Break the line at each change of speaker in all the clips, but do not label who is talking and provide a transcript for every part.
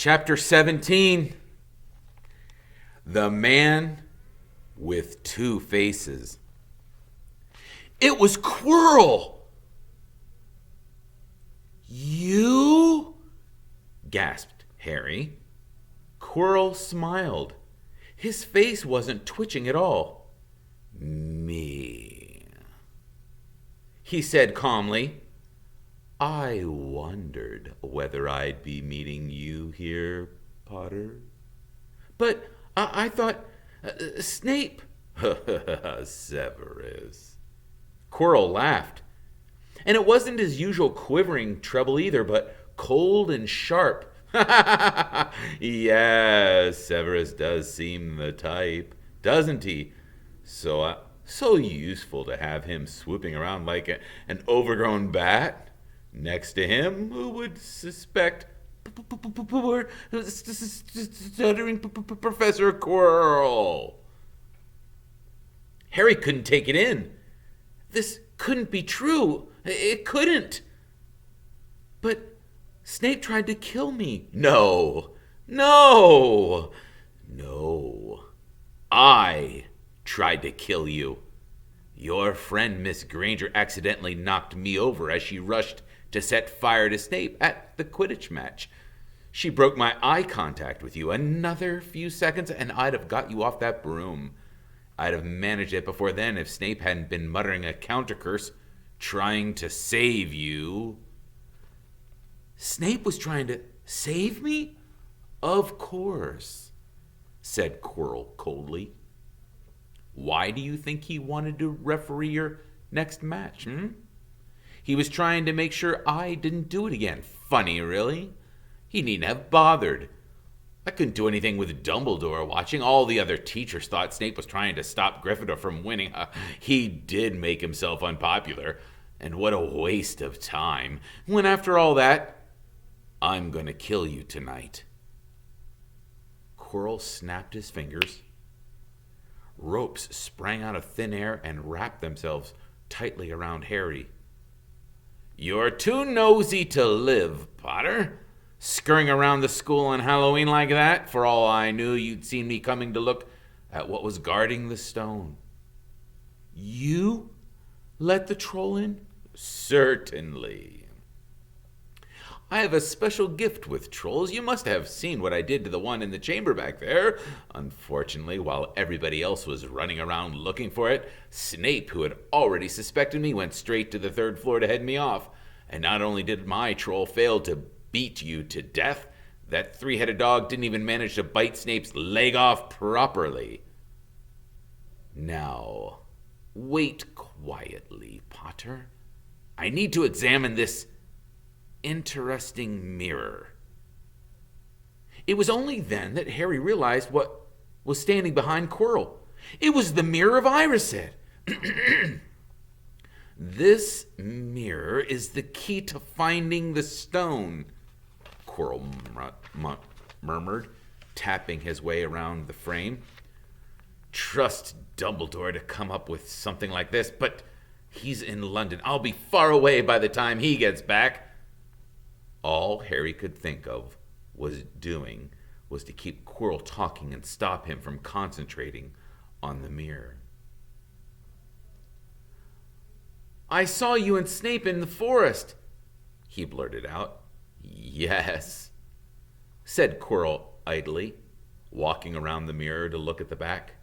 Chapter 17. The Man with Two Faces. It was Quirrell! You? Gasped Harry. Quirrell smiled. His face wasn't twitching at all. Me, he said calmly. I wondered whether I'd be meeting you here, Potter. But I thought... Snape... Severus. Quirrell laughed. And it wasn't his usual quivering treble either, but cold and sharp. Yes, Severus does seem the type, doesn't he? So useful to have him swooping around like an overgrown bat. Next to him, who would suspect stuttering Professor Quirrell? Harry couldn't take it in. This couldn't be true. It couldn't. But Snape tried to kill me. No. I tried to kill you. Your friend Miss Granger accidentally knocked me over as she rushed to set fire to Snape at the Quidditch match. She broke my eye contact with you. Another few seconds and I'd have got you off that broom. I'd have managed it before then if Snape hadn't been muttering a counter curse, trying to save you. Snape was trying to save me? Of course, said Quirrell coldly. Why do you think he wanted to referee your next match, He was trying to make sure I didn't do it again. Funny, really. He needn't have bothered. I couldn't do anything with Dumbledore watching. All the other teachers thought Snape was trying to stop Gryffindor from winning. He did make himself unpopular. And what a waste of time. When after all that, I'm going to kill you tonight. Quirrell snapped his fingers. Ropes sprang out of thin air and wrapped themselves tightly around Harry. You're too nosy to live, Potter. Scurrying around the school on Halloween like that. For all I knew, you'd seen me coming to look at what was guarding the stone. You let the troll in? Certainly. I have a special gift with trolls. You must have seen what I did to the one in the chamber back there. Unfortunately, while everybody else was running around looking for it, Snape, who had already suspected me, went straight to the third floor to head me off. And not only did my troll fail to beat you to death, that three-headed dog didn't even manage to bite Snape's leg off properly. Now, wait quietly, Potter. I need to examine this interesting mirror. It was only then that Harry realized what was standing behind Quirrell. It was the mirror of Irised. This mirror is the key to finding the stone, Quirrell murmured, tapping his way around the frame. Trust Dumbledore to come up with something like this, but he's in London. I'll be far away by the time he gets back. All Harry could think of was to keep Quirrell talking and stop him from concentrating on the mirror. I saw you and Snape in the forest, he blurted out. Yes, said Quirrell idly, walking around the mirror to look at the back.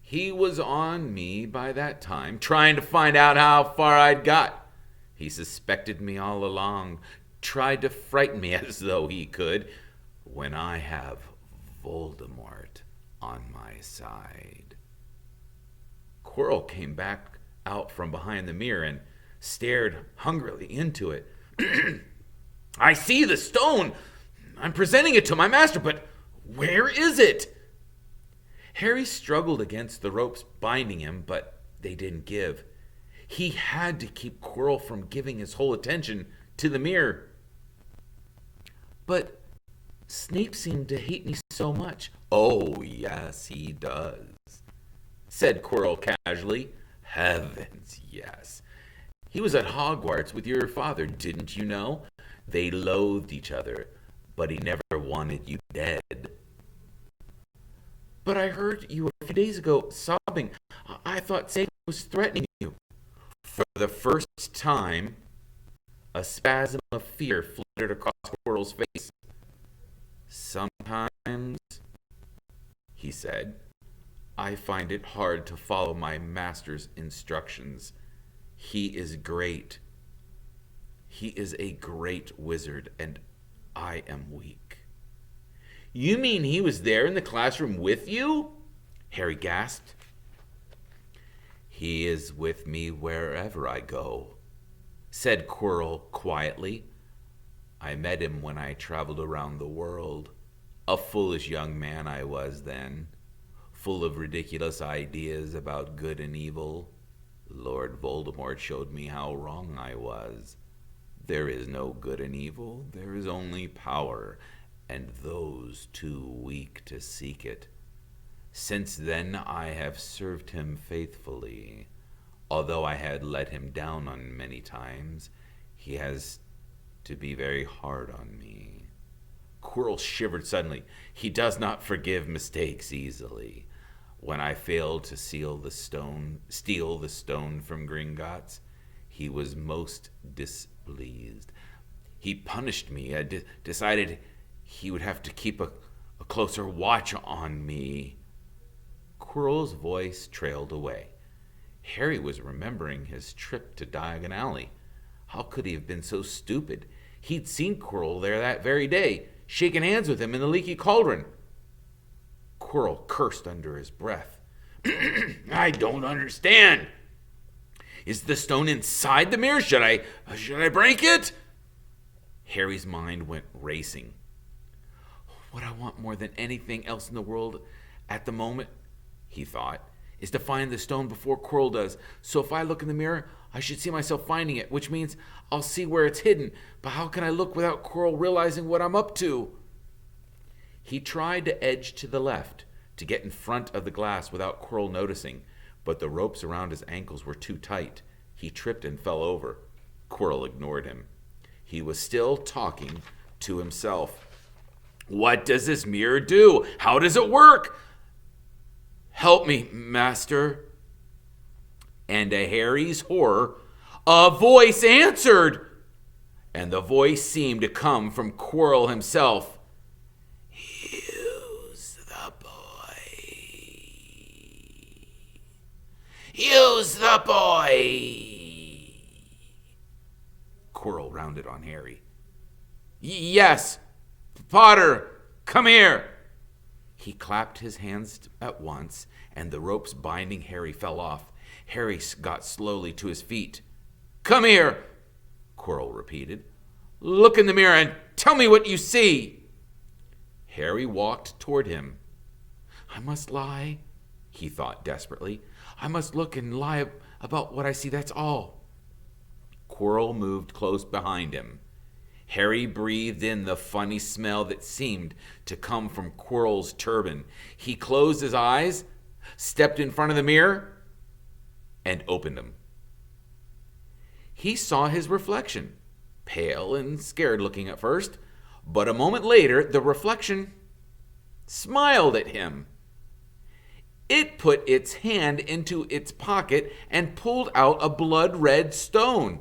He was on me by that time, trying to find out how far I'd got. He suspected me all along, tried to frighten me as though he could, when I have Voldemort on my side. Quirrell came back out from behind the mirror and stared hungrily into it. I see the stone! I'm presenting it to my master, but where is it? Harry struggled against the ropes binding him, but they didn't give. He had to keep Quirrell from giving his whole attention to the mirror. But Snape seemed to hate me so much. Oh, yes, he does, said Quirrell casually. Heavens, yes. He was at Hogwarts with your father, didn't you know? They loathed each other. but he never wanted you dead. But I heard you a few days ago sobbing. I thought Satan was threatening you. For the first time, a spasm of fear fluttered across Quirrell's face. Sometimes, he said, I find it hard to follow my master's instructions. He is great. He is a great wizard, and I am weak. You mean he was there in the classroom with you? Harry gasped. He is with me wherever I go, said Quirrell quietly. I met him when I traveled around the world. A foolish young man I was then, full of ridiculous ideas about good and evil. Lord Voldemort showed me how wrong I was. There is no good and evil, there is only power, and those too weak to seek it. Since then I have served him faithfully. Although I had let him down on many times, he has to be very hard on me. Quirrell shivered suddenly. He does not forgive mistakes easily. When I failed to steal the stone from Gringotts, he was most displeased. He punished me. I decided he would have to keep a closer watch on me. Quirrell's voice trailed away. Harry was remembering his trip to Diagon Alley. How could he have been so stupid? He'd seen Quirrell there that very day, shaking hands with him in the leaky cauldron. Quirrell cursed under his breath. I don't understand. Is the stone inside the mirror? Should I break it? Harry's mind went racing. What I want more than anything else in the world at the moment, he thought, is to find the stone before Quirrell does. So if I look in the mirror, I should see myself finding it, which means I'll see where it's hidden. But how can I look without Quirrell realizing what I'm up to? He tried to edge to the left, to get in front of the glass without Quirrell noticing, but the ropes around his ankles were too tight. He tripped and fell over. Quirrell ignored him. He was still talking to himself. What does this mirror do? How does it work? Help me, master. And to Harry's horror, a voice answered. And the voice seemed to come from Quirrell himself. Use the boy. Use the boy. Quirrell rounded on Harry. Yes, Potter, come here. He clapped his hands at once, and the ropes binding Harry fell off. Harry got slowly to his feet. Come here, Quirrell repeated. Look in the mirror and tell me what you see. Harry walked toward him. I must lie, he thought desperately. I must look and lie about what I see, that's all. Quirrell moved close behind him. Harry breathed in the funny smell that seemed to come from Quirrell's turban. He closed his eyes, stepped in front of the mirror, and opened them. He saw his reflection, pale and scared looking at first, but a moment later, the reflection smiled at him. It put its hand into its pocket and pulled out a blood-red stone.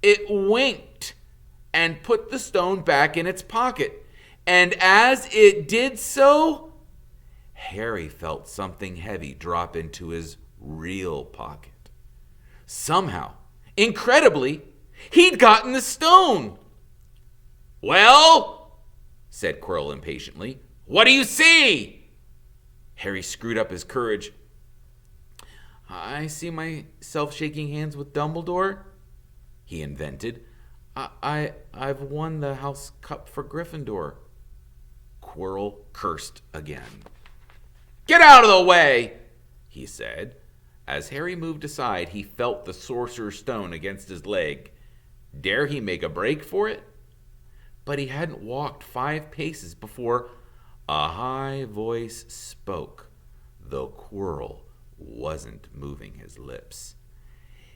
It winked and put the stone back in its pocket. And as it did so, Harry felt something heavy drop into his real pocket. Somehow, incredibly, he'd gotten the stone. Well, said Quirrell impatiently, what do you see? Harry screwed up his courage. I see myself shaking hands with Dumbledore, he invented. I've won the House Cup for Gryffindor. Quirrell cursed again. Get out of the way, he said. As Harry moved aside, he felt the Sorcerer's Stone against his leg. Dare he make a break for it? But he hadn't walked 5 paces before a high voice spoke, though Quirrell wasn't moving his lips.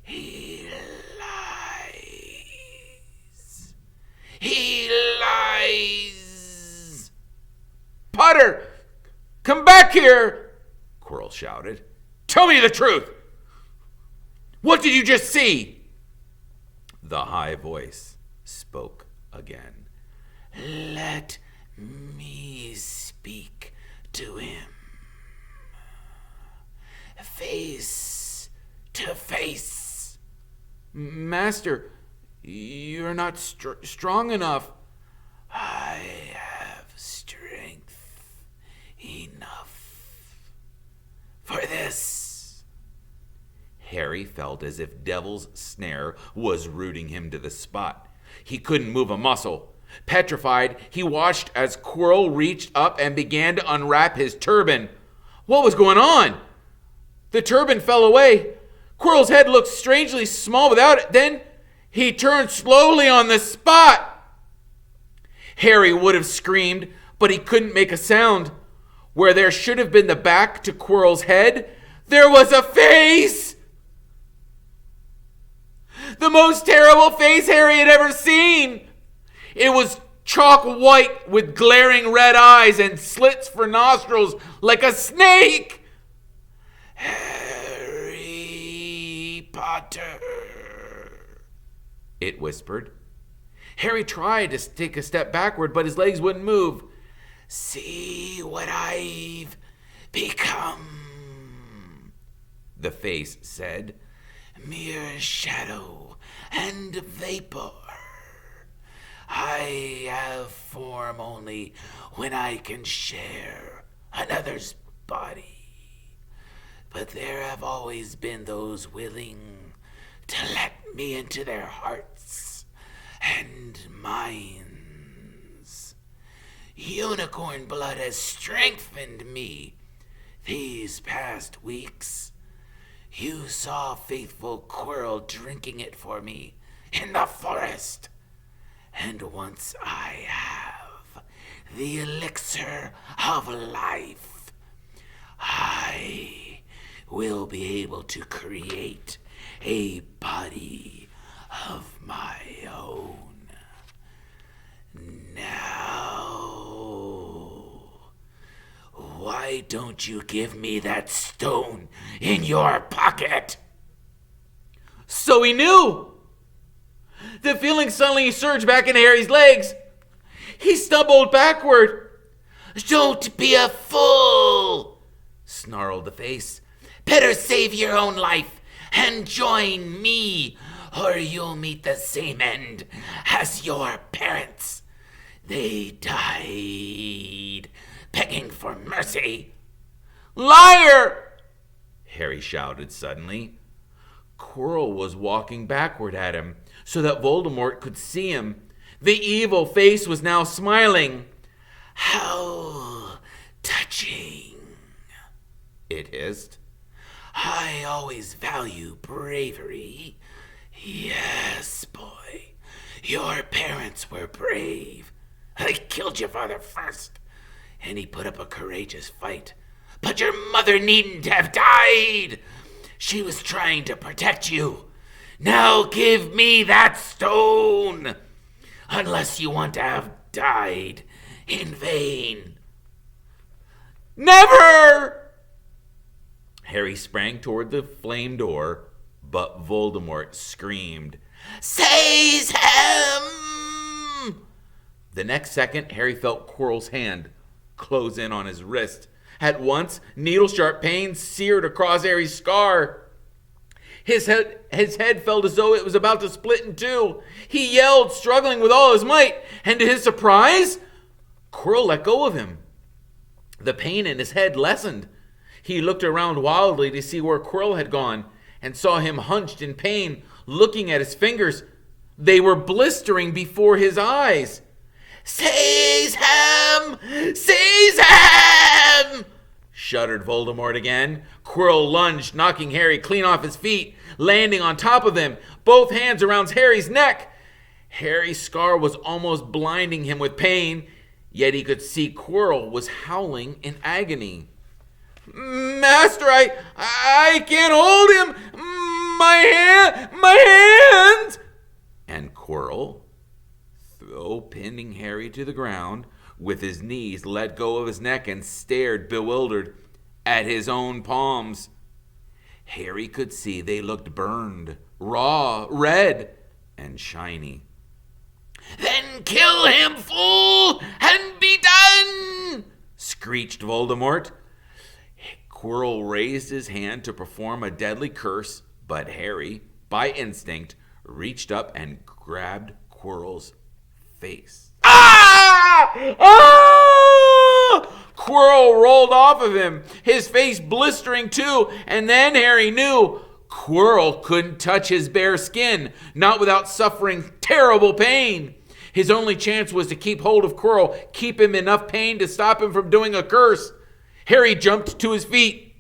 He lies. He lies. shouted. "Tell me the truth! What did you just see?" The high voice spoke again. "Let me speak to him. Face to face." "Master, you're not strong enough." "I have strength enough for this." Harry felt as if Devil's snare was rooting him to the spot. He couldn't move a muscle. Petrified, he watched as Quirrell reached up and began to unwrap his turban. What was going on? The turban fell away. Quirrell's head looked strangely small without it. Then he turned slowly on the spot. Harry would have screamed, but he couldn't make a sound. Where there should have been the back to Quirrell's head, there was a face! The most terrible face Harry had ever seen. It was chalk white with glaring red eyes and slits for nostrils like a snake. "Harry Potter," it whispered. Harry tried to take a step backward, but his legs wouldn't move. "See what I've become," the face said. "Mere shadow and vapor. I have form only when I can share another's body. But there have always been those willing to let me into their hearts and minds. Unicorn blood has strengthened me these past weeks. You saw faithful Quirrell drinking it for me in the forest. And once I have the elixir of life, I will be able to create a body of my own. Now, why don't you give me that stone in your pocket?" So he knew. The feeling suddenly surged back into Harry's legs. He stumbled backward. "Don't be a fool," snarled the face. "Better save your own life and join me, or you'll meet the same end as your parents. They died begging for mercy." "Liar!" Harry shouted suddenly. Quirrell was walking backward at him so that Voldemort could see him. The evil face was now smiling. "How touching," it hissed. "I always value bravery. Yes, boy, your parents were brave. They killed your father first, and he put up a courageous fight. But your mother needn't have died. She was trying to protect you. Now give me that stone, unless you want to have died in vain." "Never!" Harry sprang toward the flame door, but Voldemort screamed, "Seize him!" The next second, Harry felt Quirrell's hand close in on his wrist. At once, needle-sharp pain seared across Harry's scar. His head felt as though it was about to split in two. He yelled, struggling with all his might, and to his surprise, Quirrell let go of him. The pain in his head lessened. He looked around wildly to see where Quirrell had gone, and saw him hunched in pain, looking at his fingers. They were blistering before his eyes. "Seize him! Seize him!" shuddered Voldemort again. Quirrell lunged, knocking Harry clean off his feet, landing on top of him, both hands around Harry's neck. Harry's scar was almost blinding him with pain, yet he could see Quirrell was howling in agony. "Master, I can't hold him! My hand! And Quirrell, though pinning Harry to the ground, with his knees let go of his neck and stared bewildered. at his own palms. Harry could see they looked burned, raw, red, and shiny. "Then kill him, fool, and be done!" screeched Voldemort. Quirrell raised his hand to perform a deadly curse, but Harry, by instinct, reached up and grabbed Quirrell's face. Ah! Ah! Quirrell rolled off of him, his face blistering too, and then Harry knew Quirrell couldn't touch his bare skin, not without suffering terrible pain. His only chance was to keep hold of Quirrell, keep him enough pain to stop him from doing a curse. Harry jumped to his feet,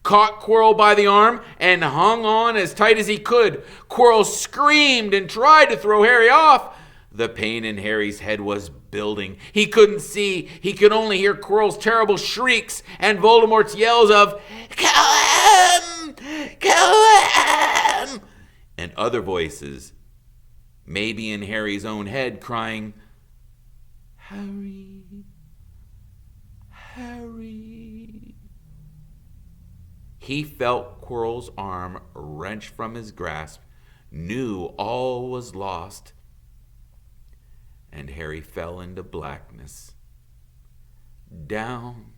caught Quirrell by the arm, and hung on as tight as he could. Quirrell screamed and tried to throw Harry off. The pain in Harry's head was building. He couldn't see. He could only hear Quirrell's terrible shrieks and Voldemort's yells of, "Kill him! Kill him!" and other voices, maybe in Harry's own head, crying, "Harry, Harry." He felt Quirrell's arm wrenched from his grasp, knew all was lost, and Harry fell into blackness. Down,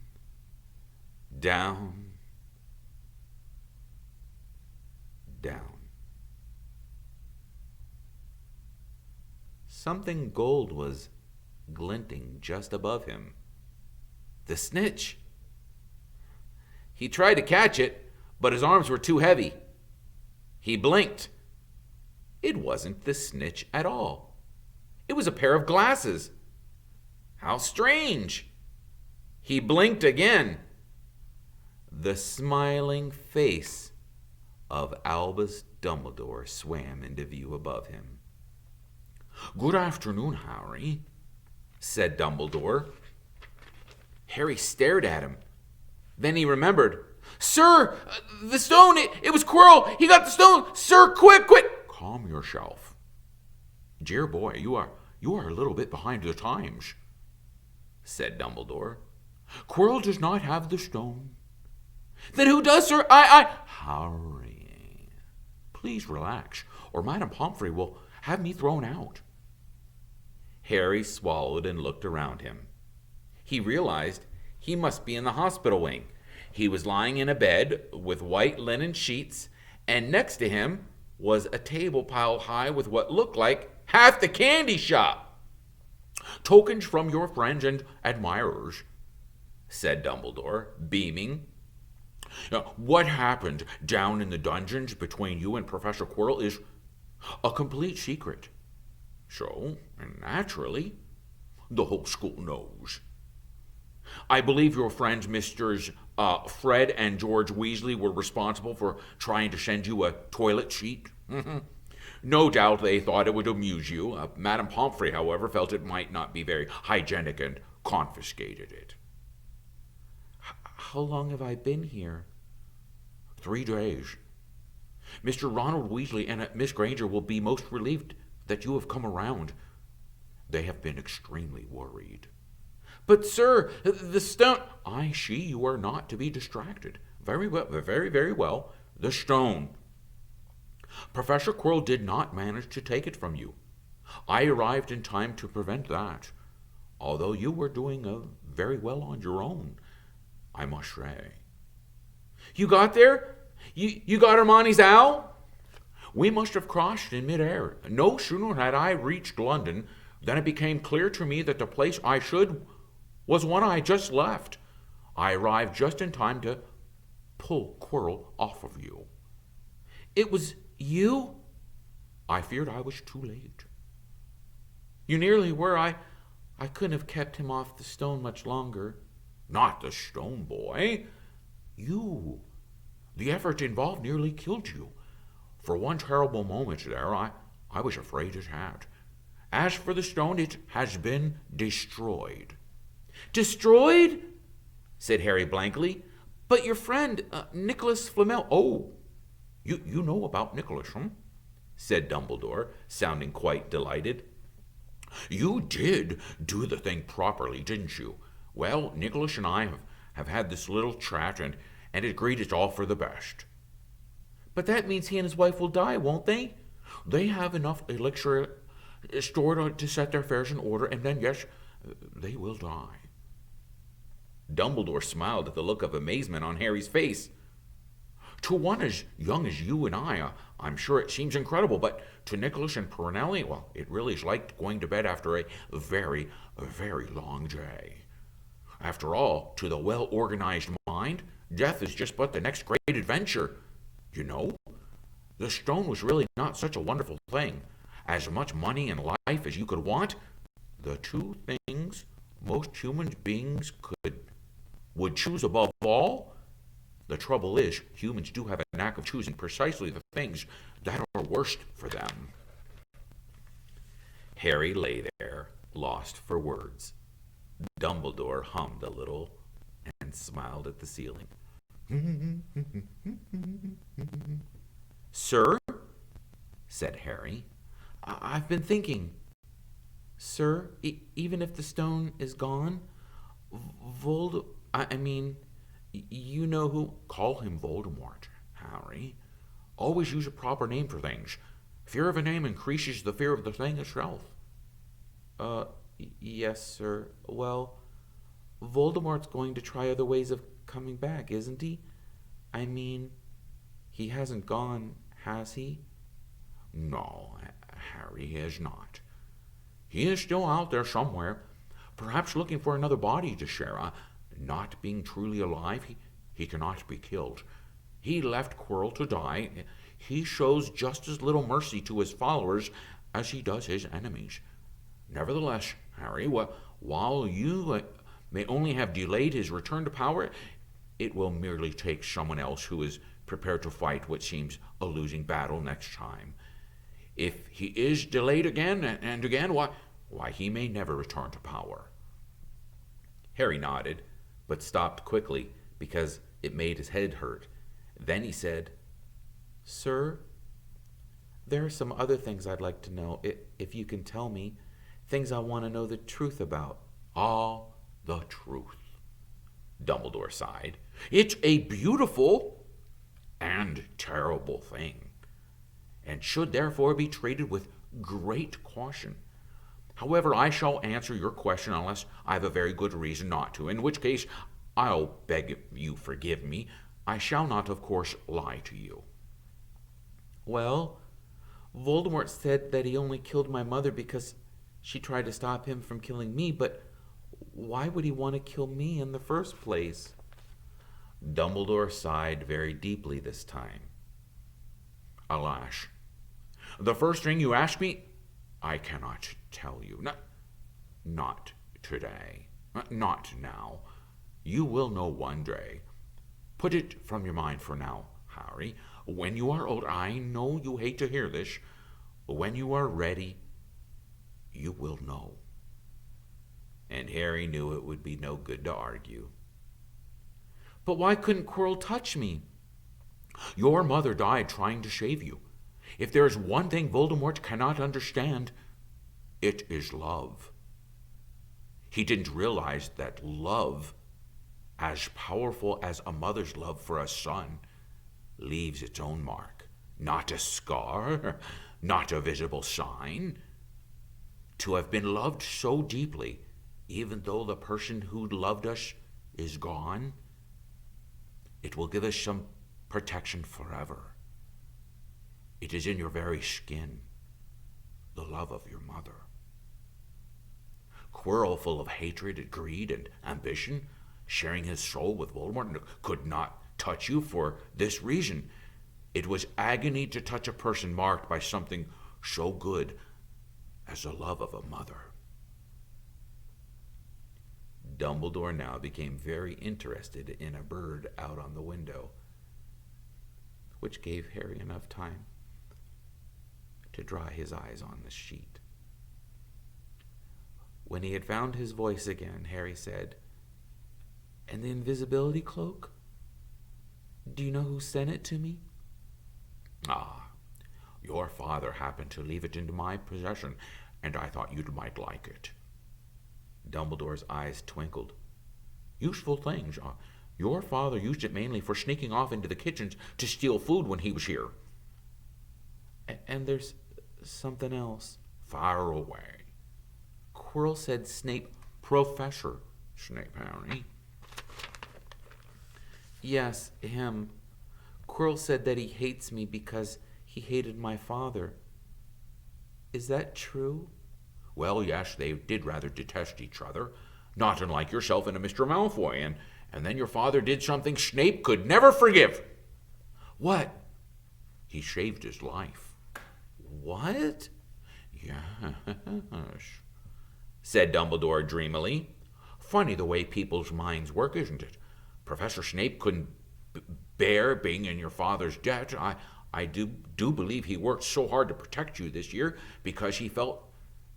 down, down. Something gold was glinting just above him. The snitch. He tried to catch it, but his arms were too heavy. He blinked. It wasn't the snitch at all. It was a pair of glasses. How strange. He blinked again. The smiling face of Albus Dumbledore swam into view above him. "Good afternoon, Harry," said Dumbledore. Harry stared at him. Then he remembered. "Sir, the stone, it was Quirrell. He got the stone. Sir, quick, quick." "Calm yourself. Dear boy, you are a little bit behind the times," said Dumbledore. "Quirrell does not have the stone." "Then who does, sir? Harry, please relax, or Madame Pomfrey will have me thrown out." Harry swallowed and looked around him. He realized he must be in the hospital wing. He was lying in a bed with white linen sheets, and next to him was a table piled high with what looked like half the candy shop. "Tokens from your friends and admirers," said Dumbledore, beaming. "What happened down in the dungeons between you and Professor Quirrell is a complete secret. So, naturally, the whole school knows. I believe your friends, Misters Fred and George Weasley, were responsible for trying to send you a toilet seat. No doubt they thought it would amuse you. Madame Pomfrey, however, felt it might not be very hygienic and confiscated it." "How long have I been here?" 3 days. Mr. Ronald Weasley and Miss Granger will be most relieved that you have come around. They have been extremely worried." "But, sir, the stone—" "I see you are not to be distracted. Very well, very, very well. The stone. Professor Quirrell did not manage to take it from you. I arrived in time to prevent that, although you were doing very well on your own, I must say." "You got there? You got Hermione's owl?" "We must have crossed in midair. No sooner had I reached London than it became clear to me that the place I should was one I just left. I arrived just in time to pull Quirrell off of you." "It was you?" "I feared I was too late." "You nearly were. I couldn't have kept him off the stone much longer." "Not the stone, boy. You. The effort involved nearly killed you. For one terrible moment there, I was afraid it had. As for the stone, it has been destroyed." "Destroyed?" said Harry blankly. "But your friend, Nicholas Flamel—" "Oh, you know about Nicholas, said Dumbledore, sounding quite delighted. "You did do the thing properly, didn't you? Well, Nicholas and I have had this little chat and agreed it's all for the best. But that means he and his wife will die, won't they? They have enough elixir stored to set their affairs in order, and then, yes, they will die. Dumbledore smiled at the look of amazement on Harry's face. To one as young as you and I'm sure it seems incredible, but to Nicholas and Perenelli, well, it really is like going to bed after a very, very long day. After all, to the well-organized mind, death is just but the next great adventure. You know, the stone was really not such a wonderful thing. As much money and life as you could want, the two things most human beings would choose above all. The trouble is, humans do have a knack of choosing precisely the things that are worst for them. Harry lay there, lost for words. Dumbledore hummed a little and smiled at the ceiling. Sir, said Harry, I've been thinking. Sir, even if the stone is gone, you know who... Call him Voldemort, Harry. Always use a proper name for things. Fear of a name increases the fear of the thing itself. Yes, sir. Well, Voldemort's going to try other ways of coming back, isn't he? I mean, he hasn't gone, has he? No, Harry, he has not. He is still out there somewhere, perhaps looking for another body to share. Not being truly alive, he cannot be killed. He left Quirrell to die. He shows just as little mercy to his followers as he does his enemies. Nevertheless, Harry, while you may only have delayed his return to power, it will merely take someone else who is prepared to fight what seems a losing battle next time. If he is delayed again and again, why he may never return to power. Harry nodded, but stopped quickly because it made his head hurt. Then he said, Sir, there are some other things I'd like to know, if you can tell me, things I want to know the truth about. All the truth. Dumbledore sighed. It's a beautiful and terrible thing, and should therefore be treated with great caution. However, I shall answer your question unless I have a very good reason not to, in which case I'll beg you forgive me. I shall not, of course, lie to you. Well, Voldemort said that he only killed my mother because she tried to stop him from killing me, but why would he want to kill me in the first place? Dumbledore sighed very deeply this time. Alas, the first thing you asked me, I cannot tell you. Not today. Not now. You will know one day. Put it from your mind for now, Harry. When you are old, I know you hate to hear this. When you are ready, you will know. And Harry knew it would be no good to argue. But why couldn't Quirrell touch me? Your mother died trying to save you. If there is one thing Voldemort cannot understand, it is love. He didn't realize that love, as powerful as a mother's love for a son, leaves its own mark. Not a scar, not a visible sign. To have been loved so deeply, even though the person who loved us is gone, it will give us some protection forever. It is in your very skin, the love of your mother. Quirrell, full of hatred, greed, and ambition, sharing his soul with Voldemort, could not touch you for this reason. It was agony to touch a person marked by something so good as the love of a mother. Dumbledore now became very interested in a bird out on the window, which gave Harry enough time to dry his eyes on the sheet. When he had found his voice again, Harry said, And the invisibility cloak? Do you know who sent it to me? Your father happened to leave it into my possession, and I thought you might like it. Dumbledore's eyes twinkled. Useful things. Your father used it mainly for sneaking off into the kitchens to steal food when he was here. And there's something else. Fire away. Quirrell said Snape, Professor Snape, Harry. Yes, him. Quirrell said that he hates me because he hated my father. Is that true? Well, yes, they did rather detest each other. Not unlike yourself and a Mr. Malfoy. And then your father did something Snape could never forgive. What? He shaved his life. What? Yes, said Dumbledore dreamily. Funny the way people's minds work, isn't it? Professor Snape couldn't bear being in your father's debt. I do believe he worked so hard to protect you this year because he felt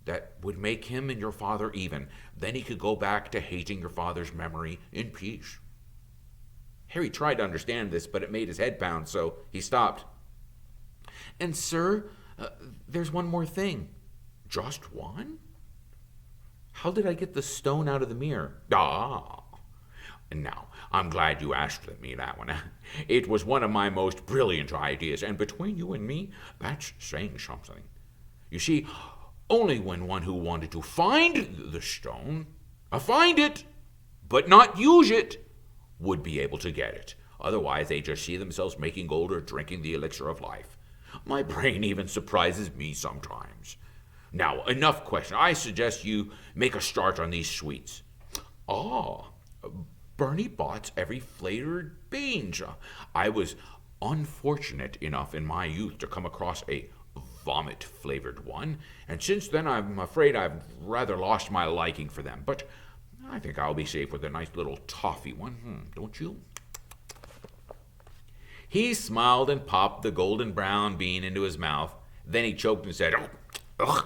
that would make him and your father even. Then he could go back to hating your father's memory in peace. Harry tried to understand this, but it made his head pound, so he stopped. And, sir, there's one more thing. Just one? How did I get the stone out of the mirror? Now, I'm glad you asked me that one. It was one of my most brilliant ideas, and between you and me, that's saying something. You see, only when one who wanted to find the stone, find it, but not use it, would be able to get it. Otherwise, they just see themselves making gold or drinking the elixir of life. My brain even surprises me sometimes. Now, enough question. I suggest you make a start on these sweets. Bernie bought every flavored beans. I was unfortunate enough in my youth to come across a vomit-flavored one, and since then I'm afraid I've rather lost my liking for them. But I think I'll be safe with a nice little toffee one, don't you? He smiled and popped the golden brown bean into his mouth. Then he choked and said, ugh,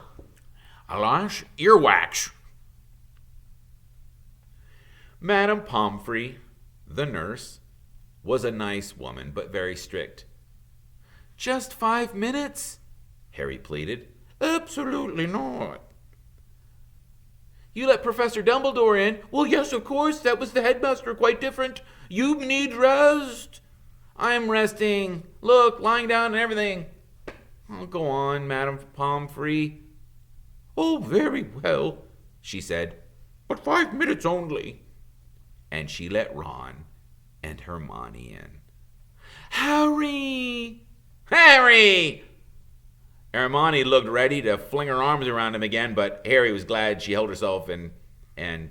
alas, earwax. Madame Pomfrey, the nurse, was a nice woman, but very strict. Just 5 minutes? Harry pleaded. Absolutely not. You let Professor Dumbledore in? Well, yes, of course. That was the headmaster. Quite different. You need rest. I'm resting. Look, lying down and everything. Oh, go on, Madame Pomfrey. Oh, very well, she said. But 5 minutes only. And she let Ron and Hermione in. Harry! Harry! Hermione looked ready to fling her arms around him again, but Harry was glad she held herself and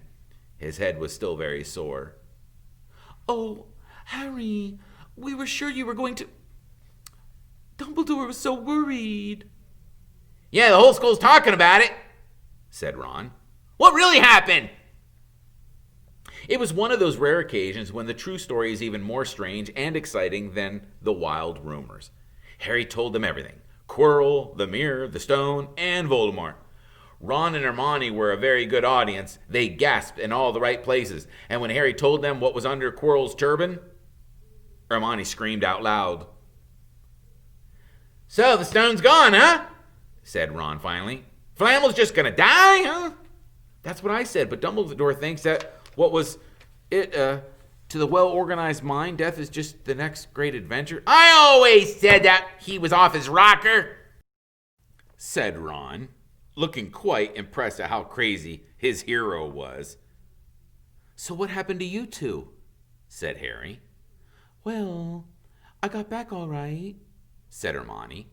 his head was still very sore. Oh, Harry, we were sure you were going to... Dumbledore was so worried. Yeah, the whole school's talking about it, said Ron. What really happened? It was one of those rare occasions when the true story is even more strange and exciting than the wild rumors. Harry told them everything. Quirrell, the mirror, the stone, and Voldemort. Ron and Hermione were a very good audience. They gasped in all the right places. And when Harry told them what was under Quirrell's turban, Hermione screamed out loud. So the stone's gone, huh? Said Ron finally. Flamel's just gonna die, huh? That's what I said, but Dumbledore thinks that what was it, to the well-organized mind, death is just the next great adventure. I always said that he was off his rocker, said Ron, looking quite impressed at how crazy his hero was. So what happened to you two? Said Harry. Well, I got back all right, said Hermione.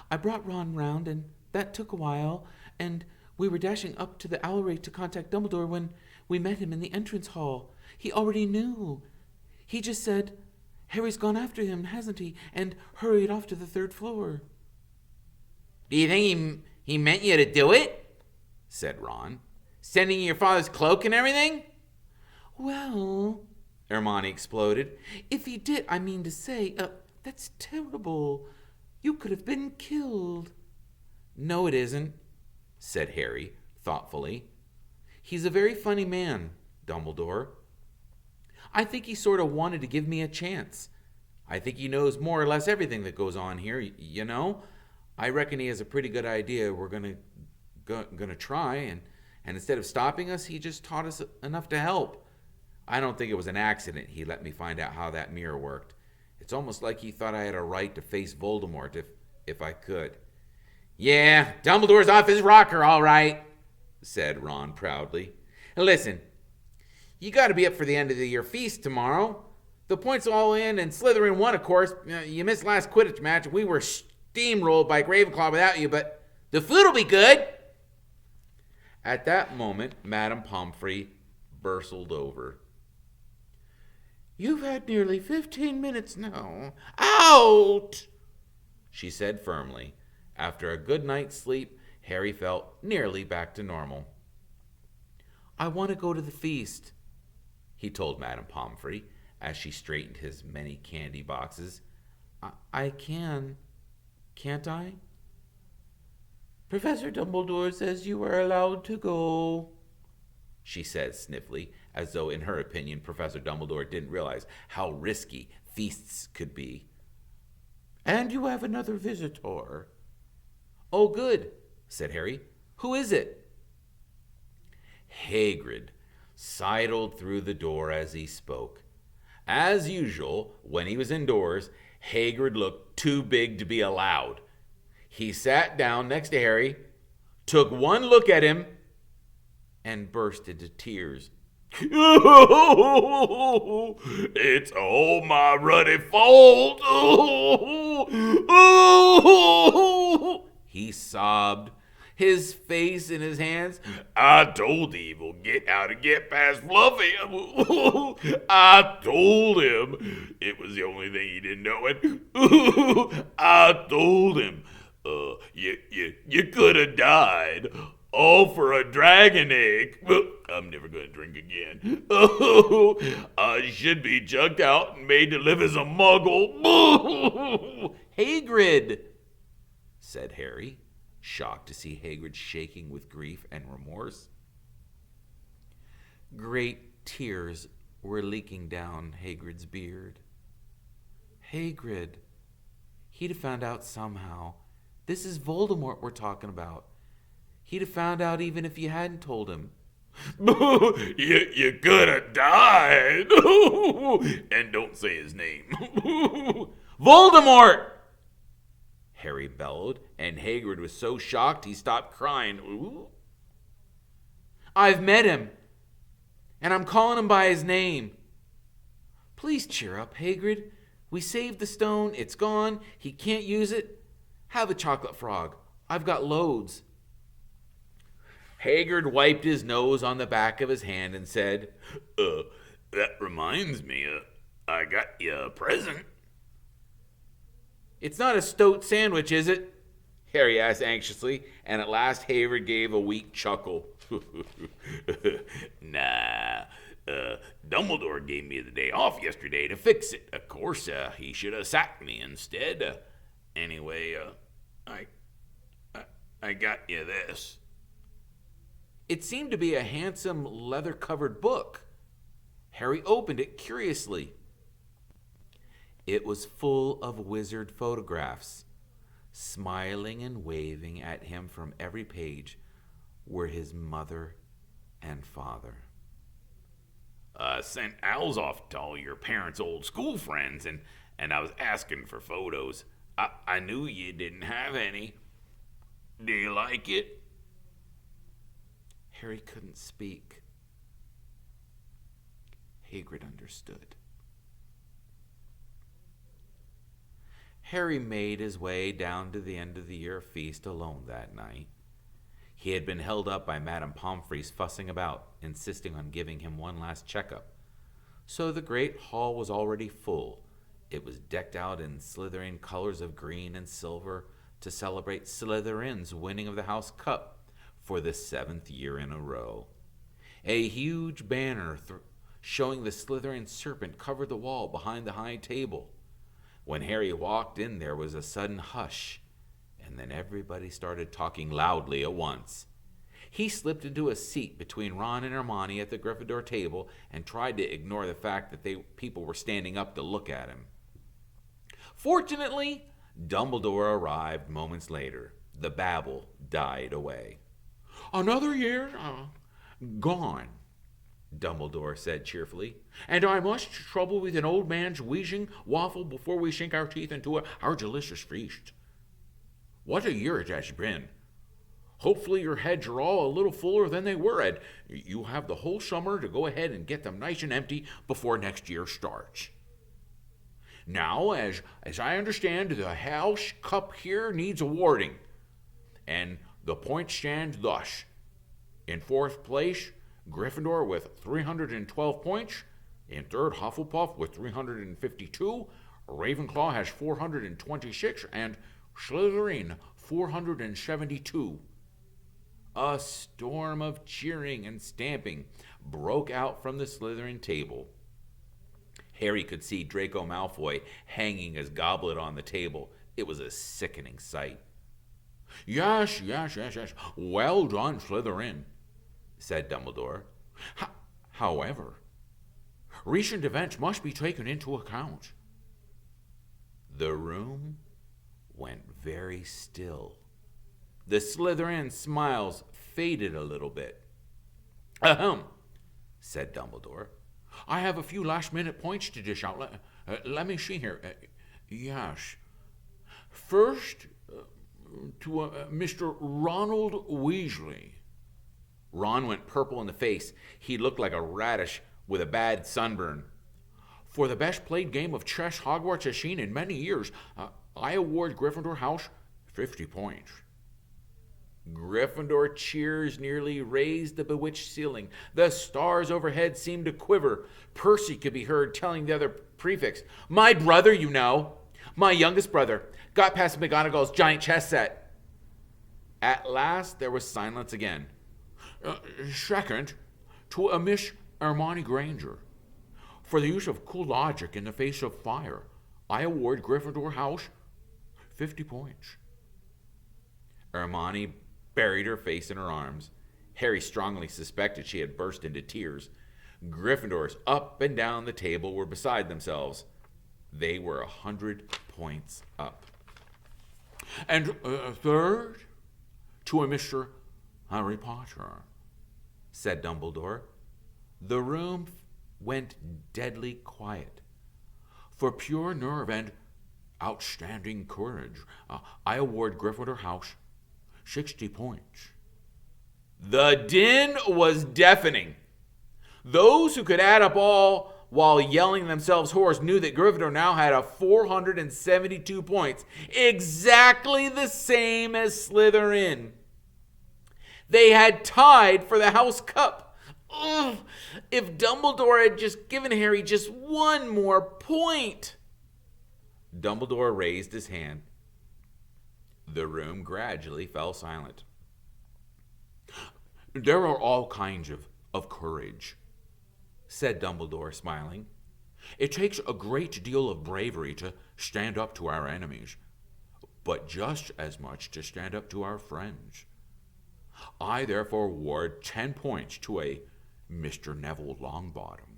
I brought Ron round, and that took a while, and we were dashing up to the Owlry to contact Dumbledore when we met him in the entrance hall. He already knew. He just said, Harry's gone after him, hasn't he? And hurried off to the 3rd floor. Do you think he meant you to do it? Said Ron. Sending you your father's cloak and everything? Well, Hermione exploded. If he did, I mean to say, that's terrible. You could have been killed. No, it isn't, said Harry thoughtfully. He's a very funny man, Dumbledore. I think he sort of wanted to give me a chance. I think he knows more or less everything that goes on here, you know? I reckon he has a pretty good idea we're gonna try, and instead of stopping us, he just taught us enough to help. I don't think it was an accident he let me find out how that mirror worked. It's almost like he thought I had a right to face Voldemort if I could. Yeah, Dumbledore's off his rocker, all right, said Ron proudly. Listen, you got to be up for the end of the year feast tomorrow. The points all in, and Slytherin won, of course. You missed last Quidditch match. We were steamrolled by Ravenclaw without you, but the food will be good. At that moment, Madame Pomfrey bursled over. You've had nearly 15 minutes now. Out! She said firmly. After a good night's sleep, Harry felt nearly back to normal. I want to go to the feast, he told Madame Pomfrey as she straightened his many candy boxes. I can, can't I? Professor Dumbledore says you are allowed to go, she said sniffly, as though in her opinion Professor Dumbledore didn't realize how risky feasts could be. And you have another visitor. Oh, good, said Harry. Who is it? Hagrid sidled through the door as he spoke. As usual, when he was indoors, Hagrid looked too big to be allowed. He sat down next to Harry, took one look at him, and burst into tears. It's all my ruddy fault. He sobbed, his face in his hands. I told the evil get how to get past Fluffy. I told him. It was the only thing he didn't know it. I told him. You could have died. All for a dragon egg. I'm never going to drink again. I should be chucked out and made to live as a muggle. Hagrid, said Harry, shocked to see Hagrid shaking with grief and remorse. Great tears were leaking down Hagrid's beard. Hagrid, he'd have found out somehow. This is Voldemort we're talking about. He'd have found out even if you hadn't told him. You could have died. And don't say his name. Voldemort! Harry bellowed, and Hagrid was so shocked he stopped crying. Ooh. I've met him, and I'm calling him by his name. Please cheer up, Hagrid. We saved the stone. It's gone. He can't use it. Have a chocolate frog. I've got loads. Hagrid wiped his nose on the back of his hand and said, that reminds me, I got you a present. It's not a stoat sandwich, is it? Harry asked anxiously, and at last Hagrid gave a weak chuckle. Nah, Dumbledore gave me the day off yesterday to fix it. Of course, he should have sacked me instead. Anyway, I got you this. It seemed to be a handsome leather-covered book. Harry opened it curiously. It was full of wizard photographs. Smiling and waving at him from every page were his mother and father. I sent owls off to all your parents' old school friends, and I was asking for photos. I knew you didn't have any. Do you like it? Harry couldn't speak. Hagrid understood. Harry made his way down to the end of the year feast alone that night. He had been held up by Madame Pomfrey's fussing about, insisting on giving him one last checkup. So the great hall was already full. It was decked out in Slytherin colors of green and silver to celebrate Slytherin's winning of the House Cup for the 7th year in a row. A huge banner showing the Slytherin serpent covered the wall behind the high table. When Harry walked in, there was a sudden hush, and then everybody started talking loudly at once. He slipped into a seat between Ron and Hermione at the Gryffindor table and tried to ignore the fact that people were standing up to look at him. Fortunately, Dumbledore arrived moments later. The babble died away. Another year gone. Dumbledore said cheerfully. And I must trouble with an old man's wheezing waffle before we sink our teeth into our delicious feast. What a year it has been. Hopefully your heads are all a little fuller than they were, and you have the whole summer to go ahead and get them nice and empty before next year starts. Now, as I understand, the House Cup here needs awarding, and the points stand thus. In fourth place, Gryffindor with 312 points. In third, Hufflepuff with 352. Ravenclaw has 426, and Slytherin 472. A storm of cheering and stamping broke out from the Slytherin table. Harry could see Draco Malfoy hanging his goblet on the table. It was a sickening sight. Yes. Well done, Slytherin, said Dumbledore. However, recent events must be taken into account. The room went very still. The Slytherin smiles faded a little bit. Ahem, said Dumbledore. I have a few last-minute points to dish out. Let me see here. Yes. First, to Mr. Ronald Weasley. Ron went purple in the face. He looked like a radish with a bad sunburn. For the best played game of chess Hogwarts has seen in many years, I award Gryffindor House 50 points. Gryffindor cheers nearly raised the bewitched ceiling. The stars overhead seemed to quiver. Percy could be heard telling the other prefects, My brother, you know. My youngest brother. Got past McGonagall's giant chess set. At last, there was silence again. Second, to a Miss Hermione Granger. For the use of cool logic in the face of fire, I award Gryffindor House 50 points. Hermione buried her face in her arms. Harry strongly suspected she had burst into tears. Gryffindors up and down the table were beside themselves. They were 100 points up. And third, to a Mr. Harry Potter, said Dumbledore. The room went deadly quiet. For pure nerve and outstanding courage, I award Gryffindor House 60 points. The din was deafening. Those who could add up all while yelling themselves hoarse knew that Gryffindor now had 472 points, exactly the same as Slytherin. They had tied for the House Cup. Ugh, if Dumbledore had just given Harry just one more point. Dumbledore raised his hand. The room gradually fell silent. There are all kinds of courage, said Dumbledore, smiling. It takes a great deal of bravery to stand up to our enemies, but just as much to stand up to our friends. I therefore award 10 points to a Mr. Neville Longbottom.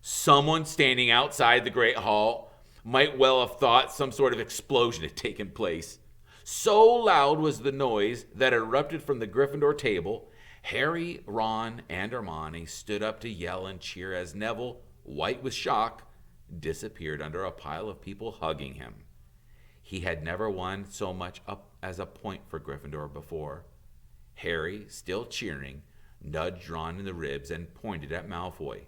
Someone standing outside the Great Hall might well have thought some sort of explosion had taken place. So loud was the noise that erupted from the Gryffindor table. Harry, Ron, and Hermione stood up to yell and cheer as Neville, white with shock, disappeared under a pile of people hugging him. He had never won so much up as a point for Gryffindor before. Harry, still cheering, nudged Ron in the ribs and pointed at Malfoy,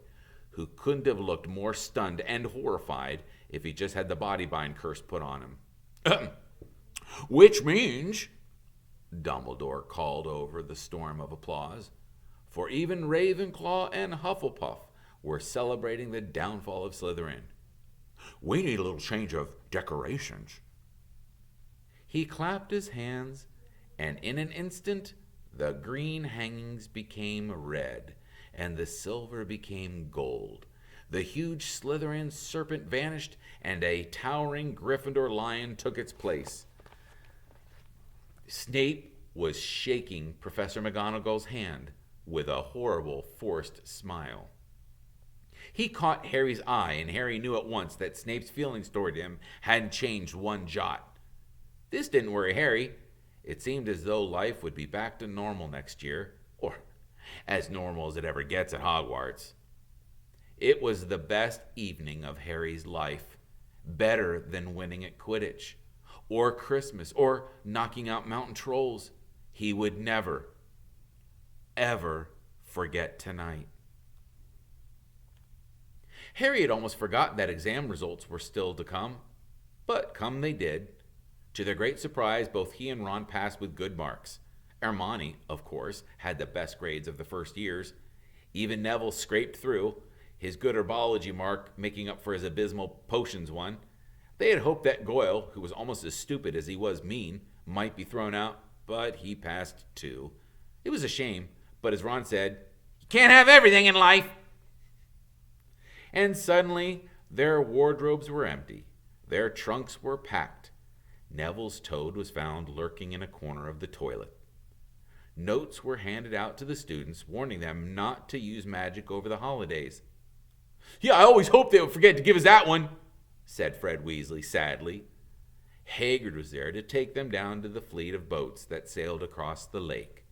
who couldn't have looked more stunned and horrified if he just had the body bind curse put on him. Which means, Dumbledore called over the storm of applause, for even Ravenclaw and Hufflepuff were celebrating the downfall of Slytherin. We need a little change of decorations. He clapped his hands, and in an instant, the green hangings became red, and the silver became gold. The huge Slytherin serpent vanished, and a towering Gryffindor lion took its place. Snape was shaking Professor McGonagall's hand with a horrible, forced smile. He caught Harry's eye, and Harry knew at once that Snape's feelings toward him hadn't changed one jot. This didn't worry Harry. It seemed as though life would be back to normal next year, or as normal as it ever gets at Hogwarts. It was the best evening of Harry's life, better than winning at Quidditch, or Christmas, or knocking out mountain trolls. He would never, ever forget tonight. Harry had almost forgotten that exam results were still to come, but come they did. To their great surprise, both he and Ron passed with good marks. Hermione, of course, had the best grades of the first years. Even Neville scraped through, his good herbology mark making up for his abysmal potions one. They had hoped that Goyle, who was almost as stupid as he was mean, might be thrown out, but he passed too. It was a shame, but as Ron said, "You can't have everything in life." And suddenly, their wardrobes were empty. Their trunks were packed. Neville's toad was found lurking in a corner of the toilet. Notes were handed out to the students, warning them not to use magic over the holidays. "Yeah, I always hoped they would forget to give us that one," said Fred Weasley sadly. Hagrid was there to take them down to the fleet of boats that sailed across the lake.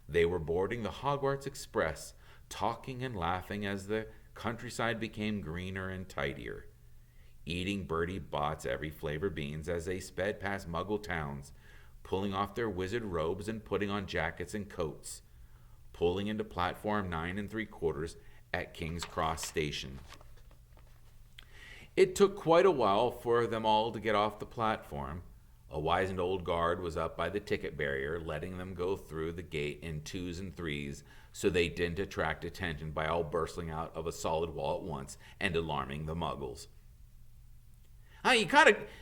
They were boarding the Hogwarts Express, talking and laughing as the countryside became greener and tidier. Eating Bertie Bott's every flavor beans as they sped past Muggle towns, pulling off their wizard robes and putting on jackets and coats, pulling into platform 9 3/4 at King's Cross Station. It took quite a while for them all to get off the platform. A wizened old guard was up by the ticket barrier, letting them go through the gate in 2s and 3s so they didn't attract attention by all bursting out of a solid wall at once and alarming the Muggles.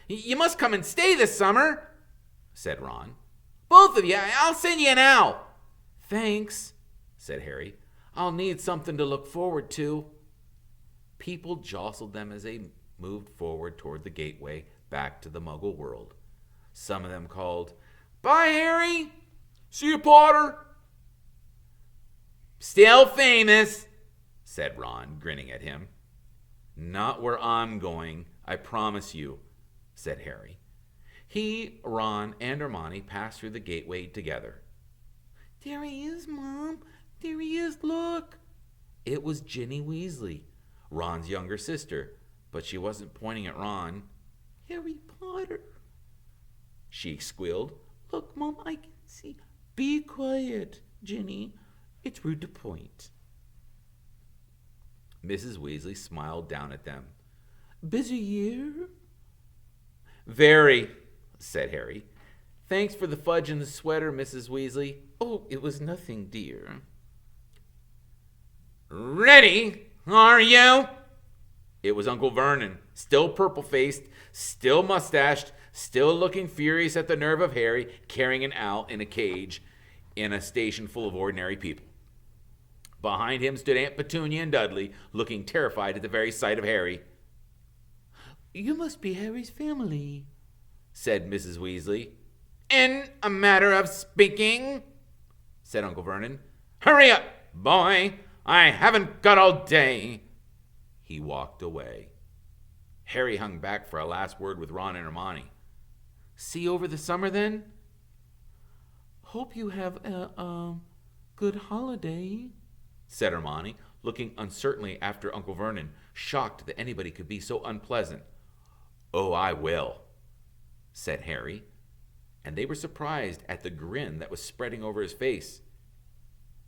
You must come and stay this summer," said Ron. "Both of you. I'll send you an owl." "Thanks," said Harry. "I'll need something to look forward to." People jostled them as they moved forward toward the gateway back to the Muggle world. Some of them called, "Bye, Harry." "See you, Potter." "Still famous," said Ron, grinning at him. "Not where I'm going, I promise you," said Harry. He, Ron, and Hermione passed through the gateway together. "There he is, Mom. There he is, look." It was Ginny Weasley, Ron's younger sister, but she wasn't pointing at Ron. "Harry Potter," she squealed. "Look, Mom, I can see." "Be quiet, Ginny. It's rude to point." Mrs. Weasley smiled down at them. "Busy year?" "Very," said Harry. "Thanks for the fudge and the sweater, Mrs. Weasley." "Oh, it was nothing, dear." "Ready, are you?" It was Uncle Vernon, still purple-faced, still mustached, still looking furious at the nerve of Harry carrying an owl in a cage in a station full of ordinary people. Behind him stood Aunt Petunia and Dudley, looking terrified at the very sight of Harry. "You must be Harry's family," said Mrs. Weasley. "In a matter of speaking," said Uncle Vernon. "Hurry up, boy. I haven't got all day." He walked away. Harry hung back for a last word with Ron and Hermione. "See you over the summer, then?" "Hope you have a good holiday," said Hermione, looking uncertainly after Uncle Vernon, shocked that anybody could be so unpleasant. "Oh, I will," said Harry, and they were surprised at the grin that was spreading over his face.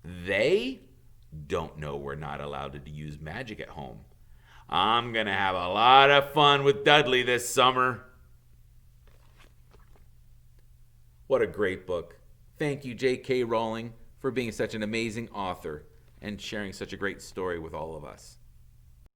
They don't know we're not allowed to use magic at home. I'm going to have a lot of fun with Dudley this summer. What a great book. Thank you, J.K. Rowling, for being such an amazing author and sharing such a great story with all of us.